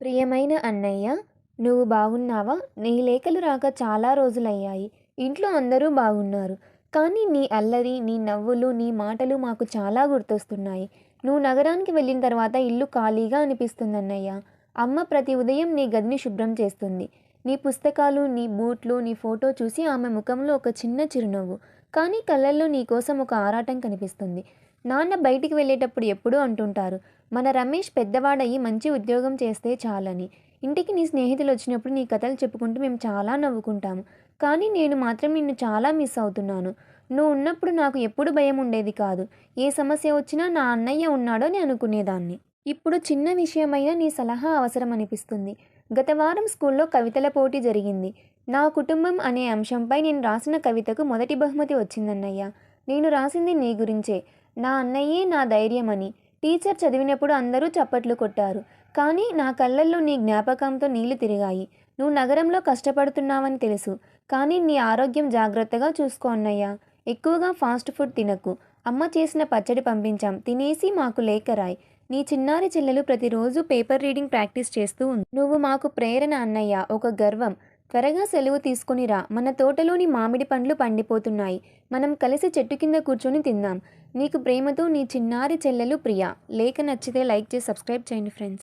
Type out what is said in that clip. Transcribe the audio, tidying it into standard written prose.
ప్రియమైన అన్నయ్య, నువ్వు బాగున్నావా? నీ లేఖలు రాక చాలా రోజులయ్యాయి. ఇంట్లో అందరూ బాగున్నారు. కానీ నీ అల్లరి, నీ నవ్వులు, నీ మాటలు మాకు చాలా గుర్తొస్తున్నాయి. నువ్వు నగరానికి వెళ్ళిన తర్వాత ఇల్లు ఖాళీగా అనిపిస్తుందన్నయ్య. అమ్మ ప్రతి ఉదయం నీ గదిని శుభ్రం చేస్తుంది. నీ పుస్తకాలు, నీ బూట్లు, నీ ఫోటో చూసి ఆమె ముఖంలో ఒక చిన్న చిరునవ్వు. కానీ కళ్ళల్లో నీకోసం ఒక ఆరాటం కనిపిస్తుంది. నాన్న బయటికి వెళ్ళేటప్పుడు ఎప్పుడూ అంటుంటారు, మన రమేష్ పెద్దవాడయి మంచి ఉద్యోగం చేస్తే చాలని. ఇంటికి నీ స్నేహితులు వచ్చినప్పుడు నీ కథలు చెప్పుకుంటూ మేము చాలా నవ్వుకుంటాము. కానీ నేను మాత్రం నిన్ను చాలా మిస్ అవుతున్నాను. నువ్వు ఉన్నప్పుడు నాకు ఎప్పుడు భయం ఉండేది కాదు. ఏ సమస్య వచ్చినా నా అన్నయ్య ఉన్నాడో అని అనుకునేదాన్ని. ఇప్పుడు చిన్న విషయమైనా నీ సలహా అవసరం అనిపిస్తుంది. గత వారం స్కూల్లో కవితల పోటీ జరిగింది. నా కుటుంబం అనే అంశంపై నేను రాసిన కవితకు మొదటి బహుమతి వచ్చిందన్నయ్య. నేను రాసింది నీ గురించే. నా అన్నయ్యే నా ధైర్యమని. టీచర్ చదివినప్పుడు అందరూ చప్పట్లు కొట్టారు. కానీ నా కళ్ళల్లో నీ జ్ఞాపకంతో నీళ్లు తిరిగాయి. నువ్వు నగరంలో కష్టపడుతున్నావని తెలుసు. కానీ నీ ఆరోగ్యం జాగ్రత్తగా చూసుకో అన్నయ్య. ఎక్కువగా ఫాస్ట్ ఫుడ్ తినకు. అమ్మ చేసిన పచ్చడి పంపించాం. తినేసి మాకు లేఖ రాయ్. నీ చిన్నారి చెల్లెలు ప్రతిరోజు పేపర్ రీడింగ్ ప్రాక్టీస్ చేస్తూ ఉంది. నువ్వు మాకు ప్రేరణ అన్నయ్య, ఒక గర్వం. త్వరగా సెలవు తీసుకుని రా. మన తోటలోని మామిడి పండ్లు పండిపోతున్నాయి. మనం కలిసి చెట్టు కింద కూర్చొని తిందాం. నీకు ప్రేమతో నీ చిన్నారి చెల్లెలు ప్రియ. లేఖ నచ్చితే లైక్ చేసి సబ్స్క్రైబ్ చేయండి ఫ్రెండ్స్.